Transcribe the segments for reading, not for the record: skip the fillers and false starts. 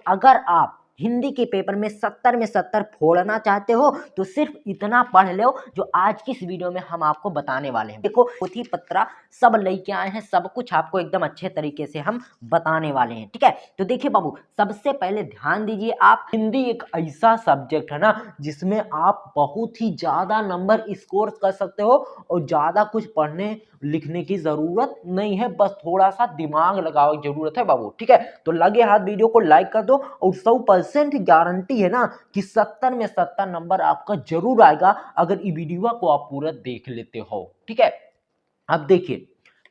अगर आप हिंदी के पेपर में 70 में 70 फोड़ना चाहते हो तो सिर्फ इतना पढ़ लो जो आज की इस वीडियो में हम आपको बताने वाले हैं। देखो पोथी पत्रा सब लेके आए हैं, सब कुछ आपको एकदम अच्छे तरीके से हम बताने वाले हैं, ठीक है। तो देखिए बाबू, सबसे पहले ध्यान दीजिए, आप हिंदी एक ऐसा सब्जेक्ट है ना जिसमें आप बहुत ही ज्यादा नंबर स्कोर कर सकते हो और ज्यादा कुछ पढ़ने लिखने की जरूरत नहीं है, बस थोड़ा सा दिमाग लगाओ की जरूरत है बाबू, ठीक है। तो लगे हाथ वीडियो को लाइक कर दो और 100% गारंटी है ना कि 70 में 70 नंबर आपका जरूर आएगा अगर ये वीडियो को आप पूरा देख लेते हो, ठीक है। अब देखिए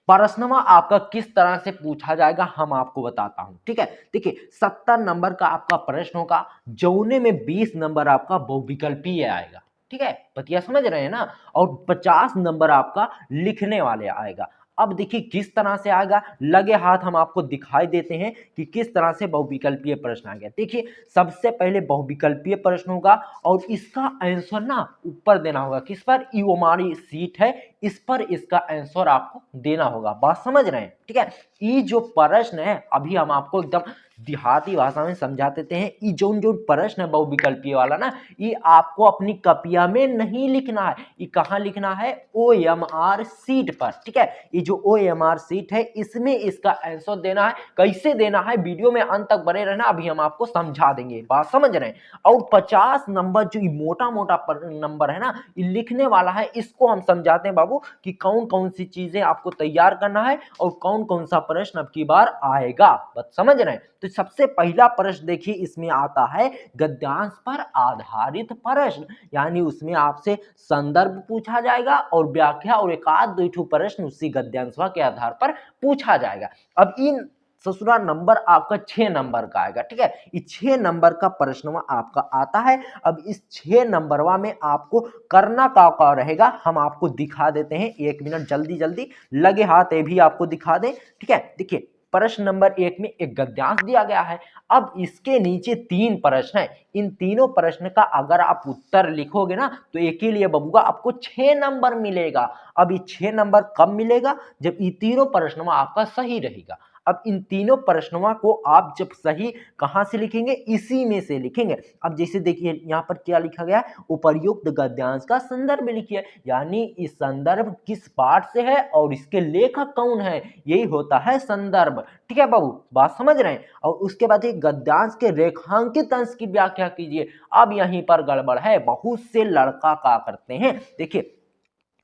प्रश्नवा आपका किस तरह से पूछा जाएगा हम आपको बताता हूं, ठीक है। देखिए 70 नंबर का आपका प्रश्न होगा, जौने में 20 नंबर आपका बहुविकल्पीय आएगा, ठीक है, बतिया समझ रहे हैं ना। और 50 नंबर आपका लिखने वाले आएगा। अब देखिए किस तरह से आएगा, लगे हाथ हम आपको दिखाई देते हैं कि किस तरह से बहुविकल्पीय प्रश्न आ गया। देखिए सबसे पहले बहुविकल्पीय प्रश्न होगा और इसका आंसर ना ऊपर देना होगा, किस पर, ये हमारी सीट है, इस पर इसका आंसर आपको देना होगा। बात समझ रहे हैं, ठीक है। ये जो प्रश्न है अभी हम आपको एकदम देहाती भाषा में समझा देते हैं। ये जो प्रश्न है बहुविकल्पीय वाला ना, ये आपको अपनी कपिया में नहीं लिखना है, ये कहाँ लिखना है, OMR सीट पर, ठीक है। ये जो OMR सीट है इसमें इसका आंसर देना है। कैसे देना है वीडियो में अंत तक बने रहना, अभी हम आपको समझा देंगे। बात समझ रहे हैं। और 50 नंबर जो मोटा मोटा नंबर है ना ये लिखने वाला है, इसको हम समझाते हैं बाबू कि कौन कौन सी चीजें आपको तैयार करना है और कौन कौन सा प्रश्न अब की बार आएगा, बस समझ रहे हैं। तो सबसे पहला प्रश्न देखिए इसमें आता है गद्यांश पर आधारित प्रश्न, यानी उसमें आपसे संदर्भ पूछा जाएगा और व्याख्या और एक आध दो प्रश्न उसी गद्यांश के आधार पर पूछा जाएगा। अब इन ससुरा नंबर आपका 6 नंबर का आएगा, ठीक है। इस 6 नंबर का प्रश्न आपका आता है। अब इस 6 नंबरवा में आपको करना क्या रहेगा हम आपको दिखा देते हैं, 1 मिनट जल्दी जल्दी लगे हाथ ये भी आपको दिखा दें, ठीक है। देखिए प्रश्न नंबर 1 में एक गद्यांश दिया गया है। अब इसके नीचे 3 प्रश्न है, इन तीनों प्रश्न का अगर आप उत्तर लिखोगे ना तो एक ही लिए बबुआ आपको 6 नंबर मिलेगा। अब ये 6 नंबर कब मिलेगा, जब ये तीनों प्रश्न आपका सही रहेगा। अब इन तीनों प्रश्नों को आप जब सही कहां से लिखेंगे, इसी में से लिखेंगे। अब जैसे देखिए यहाँ पर क्या लिखा गया, उपर्युक्त गद्यांश का संदर्भ लिखिए, यानी इस संदर्भ किस पाठ से है और इसके लेखक कौन है, यही होता है संदर्भ, ठीक है बाबू, बात समझ रहे हैं। और उसके बाद एक गद्यांश के रेखांकित अंश की व्याख्या कीजिए। अब यहीं पर गड़बड़ है, बहुत से लड़का क्या करते हैं, देखिए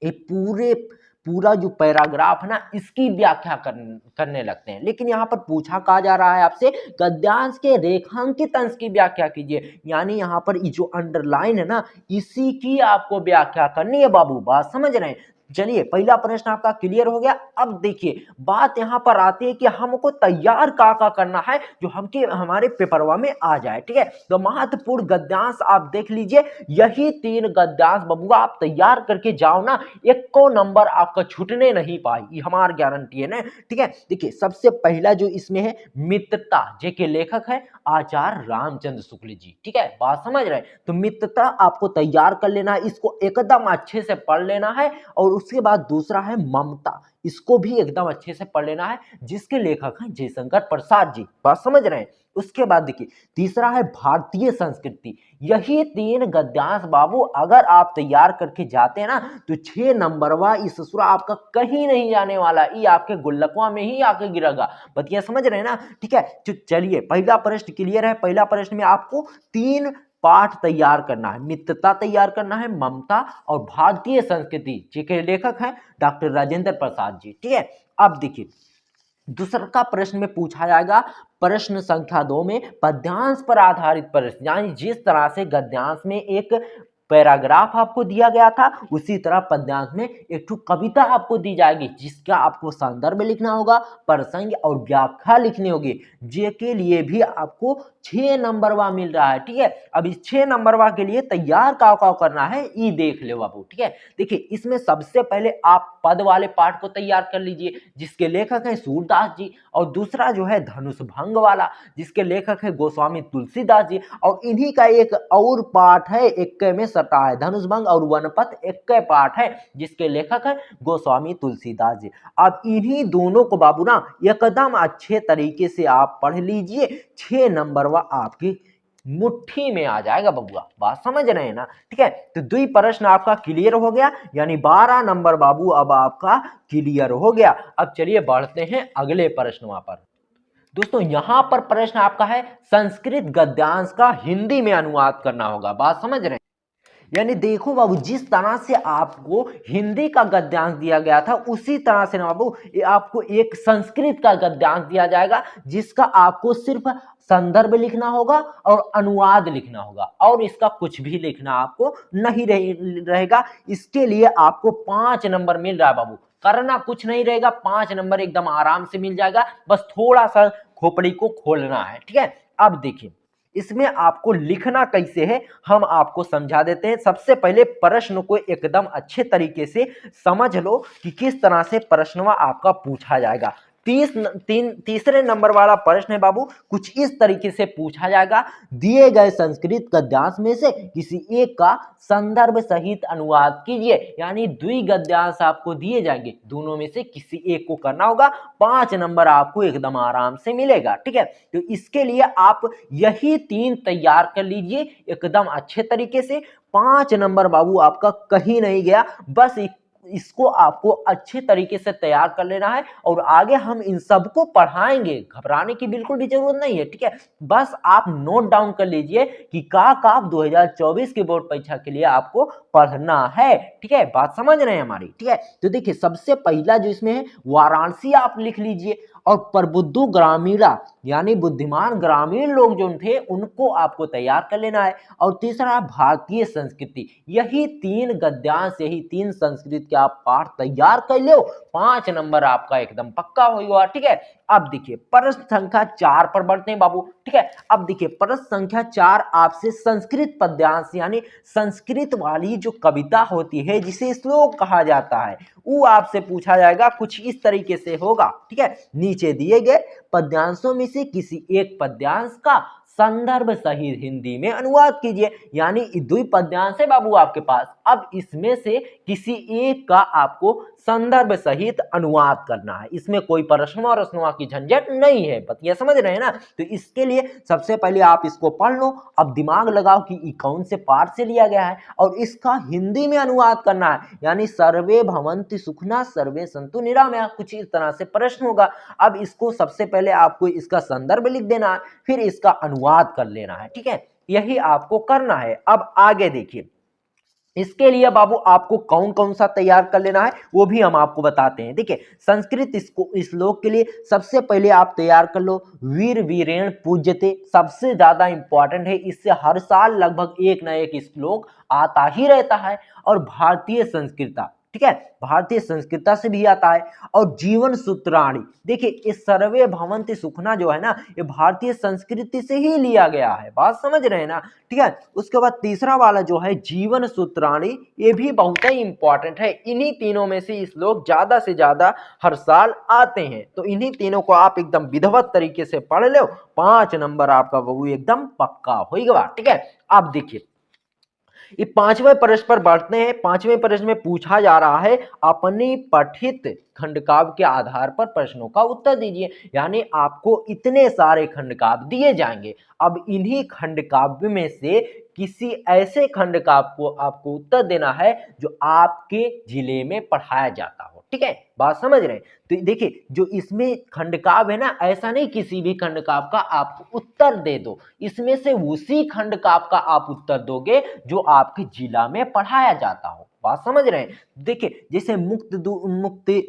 ये पूरा जो पैराग्राफ है ना इसकी व्याख्या करने लगते हैं, लेकिन यहाँ पर पूछा कहा जा रहा है आपसे गद्यांश के रेखांकित अंश की व्याख्या कीजिए, यानी यहाँ पर जो अंडरलाइन है ना इसी की आपको व्याख्या करनी है बाबू, बात समझ रहे हैं। चलिए पहला प्रश्न आपका क्लियर हो गया। अब देखिए बात यहाँ पर आती है कि हमको तैयार का करना है जो हमारे पेपरवा में आ जाए, ठीक है। तो महत्वपूर्ण गद्यांश आप देख लीजिए, यही 3 गद्यांश बबुआ आप तैयार करके जाओ ना, एक को नंबर आपका छूटने नहीं पाए, ये हमारी गारंटी है ना, ठीक है। देखिए सबसे पहला जो इसमें है मित्रता, जेके लेखक है आचार्य रामचंद्र शुक्ल जी, ठीक है, बात समझ रहे हैं। तो मित्रता आपको तैयार कर लेना है, इसको एकदम अच्छे से पढ़ लेना है। और उसके बाद दूसरा है ममता, इसको भी एकदम अच्छे से पढ़ लेना है, जिसके लेखक हैं जयशंकर प्रसाद जी, बात समझ रहे हैं। उसके बाद देखिए तीसरा है भारतीय संस्कृति। यही 3 गद्यांश बाबू अगर आप तैयार करके जाते हैं ना तो 6 नंबरवा इस ससुरा आपका कहीं नहीं जाने वाला, ये आपके गुल्लकवा में ही आके गिरेगा, बतिया समझ रहे हैं ना, ठीक है। तो चलिए पहला प्रश्न क्लियर है। पहला प्रश्न में आपको 3 पाठ तैयार करना है, मित्रता तैयार करना है, ममता और भारतीय संस्कृति, जिसके लेखक हैं डॉक्टर राजेंद्र प्रसाद जी, ठीक है। अब देखिए दूसरा का प्रश्न में पूछा जाएगा प्रश्न संख्या 2 में पद्यांश पर आधारित प्रश्न, यानी जिस तरह से गद्यांश में एक पैराग्राफ आपको दिया गया था उसी तरह पद्यांश में एक ठो कविता आपको दी जाएगी, जिसका आपको संदर्भ लिखना होगा, प्रसंग और व्याख्या लिखनी होगी, जिसके लिए भी आपको 6 नंबरवा मिल रहा है, ठीक है। अब इस 6 नंबरवा के लिए तैयार का करना है ये देख लो बाबू, ठीक है। देखिए इसमें सबसे पहले आप पद वाले पाठ को तैयार कर लीजिए, जिसके लेखक हैं सूरदास जी, और दूसरा जो है धनुष भंग वाला, जिसके लेखक है गोस्वामी तुलसीदास जी, और इन्हीं का एक और पाठ है 21वें सटा है धनुष भंग और वनपथ एक पाठ है, जिसके लेखक है गोस्वामी तुलसीदास जी। अब इन्हीं दोनों को बाबू ना एकदम अच्छे तरीके से आप पढ़ लीजिए, 6 नंबर व आपकी मुट्ठी में आ जाएगा बबुआ। बात समझ रहे हैं ना? ठीक है, तो 2 प्रश्न आपका क्लियर हो गया, यानी 12 नंबर बाबू अब आपका क्लियर हो गया। अब चलिए बढ़ते हैं अगले प्रश्न पर। दोस्तों यहां पर प्रश्न आपका है संस्कृत गद्यांश का हिंदी में अनुवाद करना होगा। बात समझ रहे हैं? यानी देखो बाबू, जिस तरह से आपको हिंदी का गद्यांश दिया गया था उसी तरह से ना बाबू आपको एक संस्कृत का गद्यांश दिया जाएगा, जिसका आपको सिर्फ संदर्भ लिखना होगा और अनुवाद लिखना होगा, और इसका कुछ भी लिखना आपको नहीं रहेगा। इसके लिए आपको 5 नंबर मिल रहा है बाबू, करना कुछ नहीं रहेगा, 5 नंबर एकदम आराम से मिल जाएगा, बस थोड़ा सा खोपड़ी को खोलना है। ठीक है, अब देखिए इसमें आपको लिखना कैसे है हम आपको समझा देते हैं। सबसे पहले प्रश्न को एकदम अच्छे तरीके से समझ लो कि किस तरह से प्रश्न आपका पूछा जाएगा। तीसरे नंबर वाला प्रश्न है बाबू, कुछ इस तरीके से पूछा जाएगा, दिए गए संस्कृत गद्यांश में से किसी एक का संदर्भ सहित अनुवाद कीजिए। यानी 2 गद्यांश आपको दिए जाएंगे, दोनों में से किसी एक को करना होगा, 5 नंबर आपको एकदम आराम से मिलेगा। ठीक है, तो इसके लिए आप यही 3 तैयार कर लीजिए एकदम अच्छे तरीके से। 5 नंबर बाबू आपका कहीं नहीं गया, बस इसको आपको अच्छे तरीके से तैयार कर लेना है, और आगे हम इन सबको पढ़ाएंगे, घबराने की बिल्कुल भी जरूरत नहीं है। ठीक है, बस आप नोट डाउन कर लीजिए कि का 2024 की बोर्ड परीक्षा के लिए आपको पढ़ना है। ठीक है, बात समझ रहे हैं हमारी? ठीक है, तो देखिए सबसे पहला जो इसमें है वाराणसी आप लिख लीजिए, और प्रबुद्धो ग्रामीणा यानी बुद्धिमान ग्रामीण लोग जो थे उनको आपको तैयार कर लेना है, और तीसरा भारतीय संस्कृति। यही 3 गद्यांश, यही 3 संस्कृत के आप पाठ तैयार कर लो, 5 नंबर आपका एकदम पक्का होगा। ठीक है, अब देखिए प्रश्न संख्या 4 पर बढ़ते हैं बाबू। ठीक है, अब देखिए प्रश्न संख्या 4 आपसे संस्कृत पद्यांश यानी संस्कृत वाली जो कविता होती है जिसे श्लोक कहा जाता है, वो आपसे पूछा जाएगा, कुछ इस तरीके से होगा। ठीक है, नीचे दिए गए पद्यांशों में से किसी एक पद्यांश का संदर्भ सहित हिंदी में अनुवाद कीजिए। यानी 2 पद्यांश है बाबू आपके पास, अब इसमें से किसी एक का आपको संदर्भ सहित अनुवाद करना है। इसमें कोई प्रश्नवा रश्नवा की झंझट नहीं है, बतिया समझ रहे हैं ना? तो इसके लिए सबसे पहले आप इसको पढ़ लो, अब दिमाग लगाओ कि ये कौन से पाठ से लिया गया है, और इसका हिंदी में अनुवाद करना है। यानी सर्वे भवन्ति सुखना सर्वे सन्तु निरामया, कुछ इस तरह से प्रश्न होगा। अब इसको सबसे पहले आपको इसका संदर्भ लिख देना है, फिर इसका अनुवाद कर लेना है। ठीक है, यही आपको करना है। अब आगे देखिए, इसके लिए बाबू आपको कौन कौन सा तैयार कर लेना है वो भी हम आपको बताते हैं। देखिए संस्कृत श्लोक के लिए सबसे पहले आप तैयार कर लो वीर वीरेण पूज्यते, सबसे ज्यादा इंपॉर्टेंट है, इससे हर साल लगभग एक ना एक श्लोक आता ही रहता है। और भारतीय संस्कृता, ठीक है, भारतीय संस्कृता से भी आता है। और जीवन सूत्राणी, देखिए इस सर्वे भवन्ति सुखना जो है ना, ये भारतीय संस्कृति से ही लिया गया है, बात समझ रहे हैं ना? ठीक है, उसके बाद तीसरा वाला जो है जीवन सूत्राणी, ये भी बहुत ही इंपॉर्टेंट है। इन्हीं तीनों में से इस लोग ज्यादा से ज्यादा हर साल आते हैं, तो इन्हीं तीनों को आप एकदम विधिवत तरीके से पढ़ लो, 5 नंबर आपका वो एकदम पक्का होगा। ठीक है, अब देखिए ये 5वें प्रश्न पर बढ़ते हैं। 5वें प्रश्न में पूछा जा रहा है अपनी पठित खंडकाव्य के आधार पर प्रश्नों का उत्तर दीजिए। यानी आपको इतने सारे खंडकाव्य दिए जाएंगे, अब इन्हीं खंडकाव्य में से किसी ऐसे खंडकाव्य को आपको उत्तर देना है जो आपके जिले में पढ़ाया जाता हो। ठीक है, बात समझ रहे हैं? तो देखिए जो इसमें खंडकाव्य है ना, ऐसा नहीं किसी भी खंडकाव्य का आप उत्तर दे दो, इसमें से उसी खंडकाव्य का आप उत्तर दोगे जो आपके जिला में पढ़ाया जाता हो। बात समझ रहे हैं? देखिए जैसे मुक्ति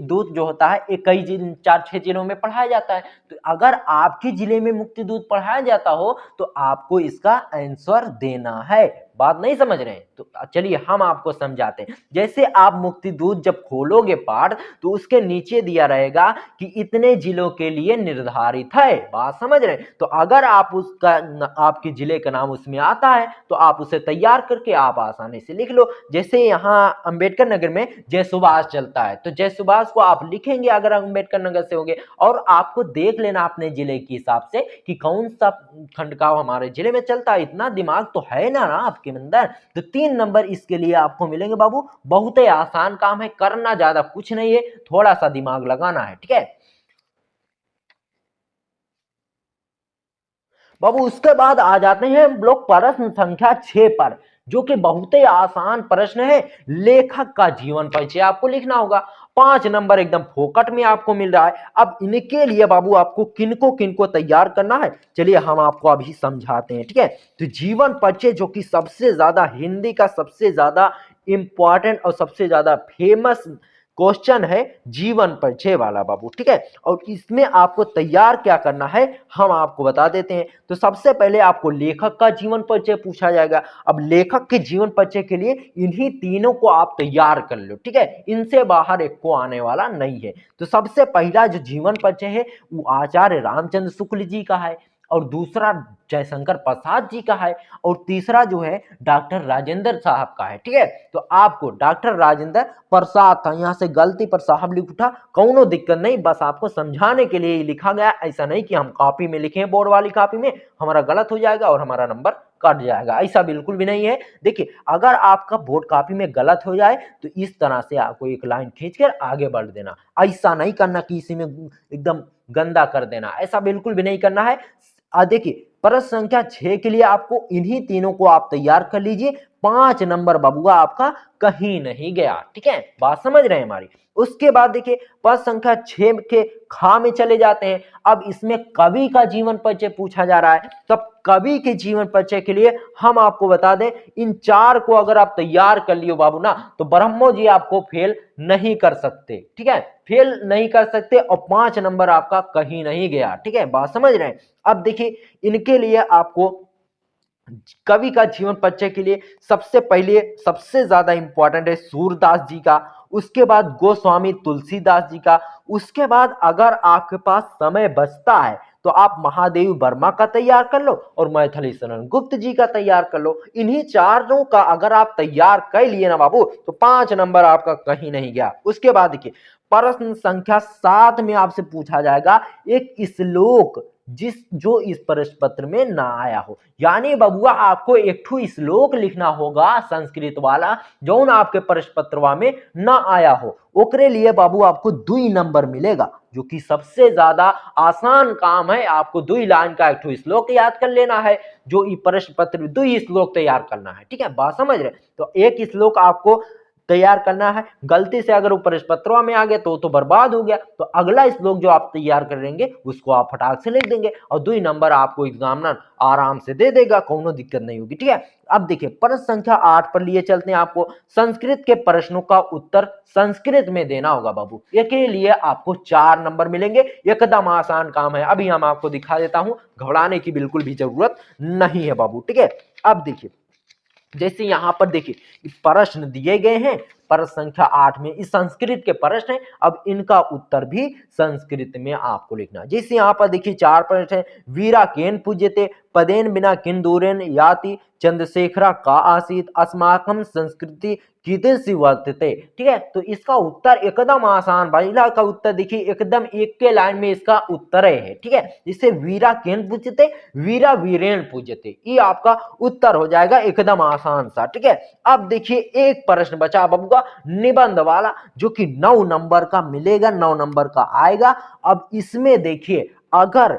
दूत जो होता है एक कई 4-6 जिलों में पढ़ाया जाता है, तो अगर आपके जिले में मुक्ति दूत पढ़ाया जाता हो तो आपको इसका आंसर देना है। बात नहीं समझ रहे हैं? तो चलिए हम आपको समझाते हैं। जैसे आप मुक्ति दूत जब खोलोगे पाठ तो उसके नीचे दिया रहेगा कि इतने जिलों के लिए निर्धारित है। बात समझ रहे हैं? तो अगर आप उसका आपके जिले का नाम उसमें आता है तो आप उसे तैयार करके आप आसानी से लिख लो। जैसे यहाँ अंबेडकर नगर में जय सुभाष चलता है तो जय सुभाष को आप लिखेंगे अगर अंबेडकर नगर से होंगे, और आपको देख लेना अपने जिले के हिसाब से कि कौन सा खंडकाव्य हमारे जिले में चलता है। इतना दिमाग तो है ना आपके आपके अंदर, तो 3 नंबर इसके लिए आपको मिलेंगे बाबू। बहुत ही आसान काम है, करना ज्यादा कुछ नहीं है, थोड़ा सा दिमाग लगाना है, ठीक है बाबू। उसके बाद आ जाते हैं हम लोग प्रश्न संख्या 6 पर, जो कि बहुत ही आसान प्रश्न है। लेखक का जीवन परिचय आपको लिखना होगा। 5 नंबर एकदम फोकट में आपको मिल रहा है। अब इनके लिए बाबू आपको किनको किनको तैयार करना है, चलिए हम आपको अभी समझाते हैं, ठीक है। तो जीवन परिचय जो कि सबसे ज्यादा हिंदी का सबसे ज्यादा इंपॉर्टेंट और सबसे ज्यादा फेमस क्वेश्चन है, जीवन परिचय वाला बाबू, ठीक है। और इसमें आपको तैयार क्या करना है हम आपको बता देते हैं। तो सबसे पहले आपको लेखक का जीवन परिचय पूछा जाएगा। अब लेखक के जीवन परिचय के लिए इन्हीं तीनों को आप तैयार कर लो, ठीक है, इनसे बाहर एक को आने वाला नहीं है। तो सबसे पहला जो जीवन परिचय है वो आचार्य रामचंद्र शुक्ल जी का है, और दूसरा जयशंकर प्रसाद जी का है, और तीसरा जो है डॉक्टर राजेंद्र साहब का है, ठीक है। तो आपको डॉक्टर राजेंद्र प्रसाद था, यहाँ से गलती पर साहब लिख उठा, कोनो दिक्कत नहीं, बस आपको समझाने के लिए लिखा गया। ऐसा नहीं कि हम कॉपी में लिखे बोर्ड वाली कॉपी में हमारा गलत हो जाएगा और हमारा नंबर कट जाएगा, ऐसा बिल्कुल भी नहीं है। देखिए अगर आपका बोर्ड कॉपी में गलत हो जाए तो इस तरह से आपको एक लाइन खींचकर आगे बढ़ देना, ऐसा नहीं करना कि इसी में एकदम गंदा कर देना, ऐसा बिल्कुल भी नहीं करना है। देखिए प्रश्न संख्या 6 के लिए आपको इन्हीं तीनों को आप तैयार कर लीजिए। 5 नंबर बबुआ आपका कहीं नहीं गया, ठीक है, बात समझ रहे हैं हमारी। उसके बाद देखिए प्रश्न संख्या 6 के खा में चले जाते हैं। अब इसमें कवि का जीवन परिचय पूछा जा रहा है। तो कवि के जीवन परिचय के लिए हम आपको बता दें, इन 4 को अगर आप तैयार कर लियो बाबू ना, तो ब्रह्मो जी आपको फेल नहीं कर सकते, ठीक है, फेल नहीं कर सकते, और 5 नंबर आपका कहीं नहीं गया, ठीक है, बात समझ रहे हैं। अब देखिए इनके लिए आपको कवि का जीवन परिचय के लिए सबसे पहले सबसे ज्यादा इंपॉर्टेंट है सूरदास जी का, उसके बाद गोस्वामी तुलसीदास जी का, उसके बाद अगर आपके पास समय बचता है तो आप महादेव वर्मा का तैयार कर लो और मैथिली शरण गुप्त जी का तैयार कर लो। इन्हीं चारों का अगर आप तैयार कर लिए ना बाबू, तो 5 नंबर आपका कहीं नहीं गया। उसके बाद देखिए प्रश्न संख्या 7 में आपसे पूछा जाएगा एक श्लोक जो इस प्रश्न पत्र में ना आया हो, यानी बबुआ आपको एक ठो श्लोक लिखना होगा संस्कृत वाला जो ना आपके प्रश्न पत्रवा में ना आया हो। ओकरे लिए बाबू आपको 2 नंबर मिलेगा, जो कि सबसे ज्यादा आसान काम है। आपको 2 लाइन का एक ठो श्लोक याद कर लेना है, जो ये प्रश्न पत्र 2 श्लोक तैयार करना है, ठीक है, बात समझ रहे। तो एक श्लोक आपको तैयार करना है, गलती से अगर वो प्रश्न पत्रों में आ गया तो बर्बाद हो गया। तो अगला श्लोक जो आप तैयार करेंगे उसको आप फटाक से लिख देंगे और 2 नंबर आपको एग्जामिनर आराम से दे देगा, कोनो दिक्कत नहीं होगी, ठीक है। अब देखिए प्रश्न संख्या 8 पर लिए चलते हैं। आपको संस्कृत के प्रश्नों का उत्तर संस्कृत में देना होगा बाबू, इसके लिए आपको 4 नंबर मिलेंगे। एकदम आसान काम है, अभी हम आपको दिखा देता हूं, घबराने की बिल्कुल भी जरूरत नहीं है बाबू, ठीक है। अब देखिए जैसे यहां पर देखिए प्रश्न दिए गए हैं, प्रश्न संख्या 8 में इस संस्कृत के प्रश्न है। अब इनका उत्तर भी संस्कृत में आपको लिखना है। जैसे यहाँ पर देखिए 4 प्रश्न है। वीरा केन पूज्यते पदेन बिना किन दूरेन याति चंद्रशेखरा का आसीत अस्माकम संस्कृति कीदृशी वर्तते, ठीक है। तो इसका उत्तर एकदम आसान, महिला का उत्तर देखिए एकदम एक के लाइन में इसका उत्तर है, ठीक है। जिससे वीरा केन पूज्यते वीरा वीरेन पूज्यते, ये आपका उत्तर हो जाएगा, एकदम आसान सा, ठीक है। अब देखिए एक प्रश्न बचा बबुआ निबंध वाला, जो कि 9 नंबर का मिलेगा, 9 नंबर का आएगा। अब इसमें देखिए अगर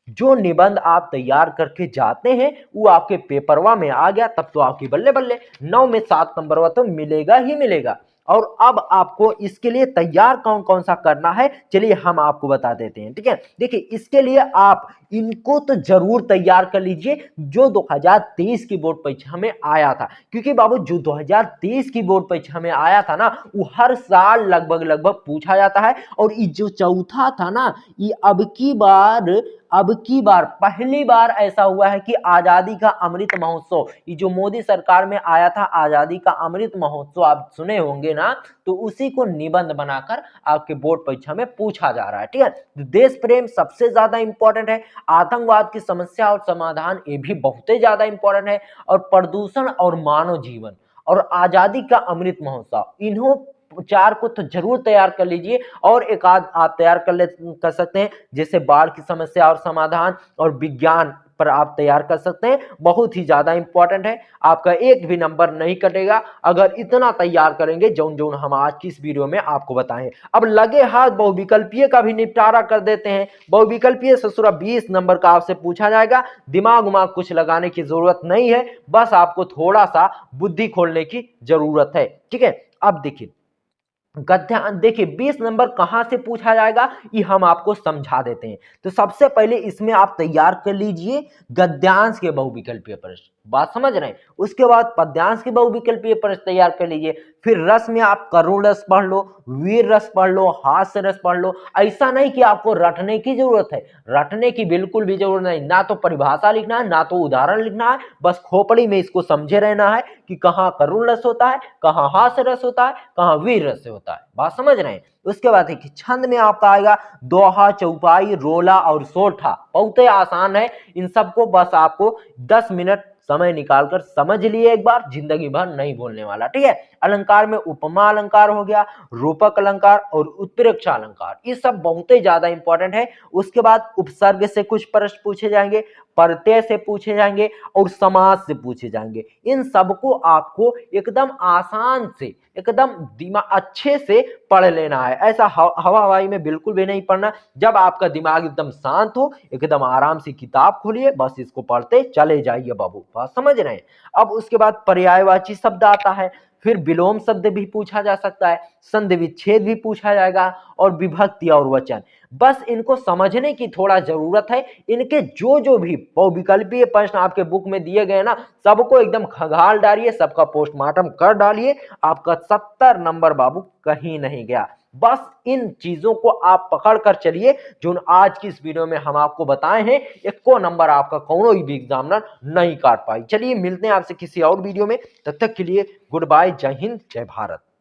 जो निबंध आप तैयार करके जाते हैं वो आपके पेपरवा में आ गया, तब तो आपकी बल्ले बल्ले, 9 में 7 नंबर तो मिलेगा ही मिलेगा। और अब आपको इसके लिए तैयार कौन कौन सा करना है, चलिए हम आपको बता देते हैं, ठीक है। देखिए इसके लिए आप इनको तो जरूर तैयार कर लीजिए जो 2023 की बोर्ड परीक्षा में आया था, क्योंकि बाबू जो 2023 की बोर्ड परीक्षा में आया था ना, वो हर साल लगभग पूछा जाता है। और ये जो चौथा था ना, ये अब की बार पहली बार ऐसा हुआ है कि आजादी का अमृत महोत्सव, ये जो मोदी सरकार में आया था आजादी का अमृत महोत्सव, आप सुने होंगे ना, तो उसी को निबंध बनाकर आपके बोर्ड परीक्षा में पूछा जा रहा है, ठीक है। देश प्रेम सबसे ज्यादा इंपॉर्टेंट है, आतंकवाद की समस्या और समाधान ये भी बहुत ही ज्यादा इंपॉर्टेंट है, और प्रदूषण और मानव जीवन और आजादी का अमृत महोत्सव, इन्हों 4 को तो जरूर तैयार कर लीजिए। और एक आध आप तैयार कर सकते हैं, जैसे बाढ़ की समस्या और समाधान और विज्ञान पर आप तैयार कर सकते हैं। बहुत ही ज्यादा इंपॉर्टेंट है, आपका एक भी नंबर नहीं कटेगा अगर इतना तैयार करेंगे जो हम आज की इस वीडियो में आपको बताएं। अब लगे हाथ बहुविकल्पीय का भी निपटारा कर देते हैं। बहुविकल्पीय से सिर्फ 20 नंबर का आपसे पूछा जाएगा। दिमाग उमाग कुछ लगाने की जरूरत नहीं है, बस आपको थोड़ा सा बुद्धि खोलने की जरूरत है। ठीक है, अब देखिए गद्यांश, देखिए 20 नंबर कहां से पूछा जाएगा ये हम आपको समझा देते हैं। तो सबसे पहले इसमें आप तैयार कर लीजिए गद्यांश के बहुविकल्पीय प्रश्न, बात समझ रहे हैं। उसके बाद पद्यांश के बहुविकल्पीय प्रश्न तैयार कर लीजिए। फिर रस में आप करुण रस पढ़ लो, वीर रस पढ़ लो, हास्य रस पढ़ लो। ऐसा नहीं कि आपको रटने की जरूरत है, रटने की बिल्कुल भी जरूरत नहीं। ना तो परिभाषा लिखना है, ना तो उदाहरण लिखना है, बस खोपड़ी में इसको समझे रहना है कि कहाँ करुण रस होता है, कहाँ हास्य रस होता है, कहाँ वीर रस होता है। बात समझ रहे हैं। उसके बाद देखिए छंद में आपका आएगा दोहा, चौपाई, रोला और सोठा। बहुत ही आसान है, इन सबको बस आपको 10 मिनट समय निकालकर समझ लिए एक बार, जिंदगी भर नहीं भूलने वाला। ठीक है। अलंकार में उपमा अलंकार हो गया, रूपक अलंकार और उत्प्रेक्षा अलंकार, ये सब बहुत ही ज्यादा इंपॉर्टेंट है। उसके बाद उपसर्ग से कुछ प्रश्न पूछे जाएंगे, प्रत्यय से पूछे जाएंगे और समाज से पूछे जाएंगे। इन सबको आपको एकदम आसान से, एकदम दिमाग अच्छे से पढ़ लेना है। ऐसा हवा हवाई में बिल्कुल भी नहीं पढ़ना। जब आपका दिमाग एकदम शांत हो, एकदम आराम से किताब खोलिए, बस इसको पढ़ते चले जाइए बाबू। बात समझ रहे हैं। अब उसके बाद पर्यायवाची शब्द आता है, फिर विलोम शब्द भी पूछा जा सकता है, संधि विच्छेद भी पूछा जाएगा और विभक्ति और वचन। बस इनको समझने की थोड़ा जरूरत है। इनके जो भी बहुविकल्पीय प्रश्न आपके बुक में दिए गए ना, सबको एकदम खंगाल डालिए, सबका पोस्टमार्टम कर डालिए। आपका 70 नंबर बाबू कहीं नहीं गया। बस इन चीजों को आप पकड़ कर चलिए जो आज की इस वीडियो में हम आपको बताए हैं। एको नंबर आपका कोई भी एग्जामिनर नहीं काट पाई। चलिए मिलते हैं आपसे किसी और वीडियो में, तब तक के लिए गुड बाय, जय हिंद, जय भारत।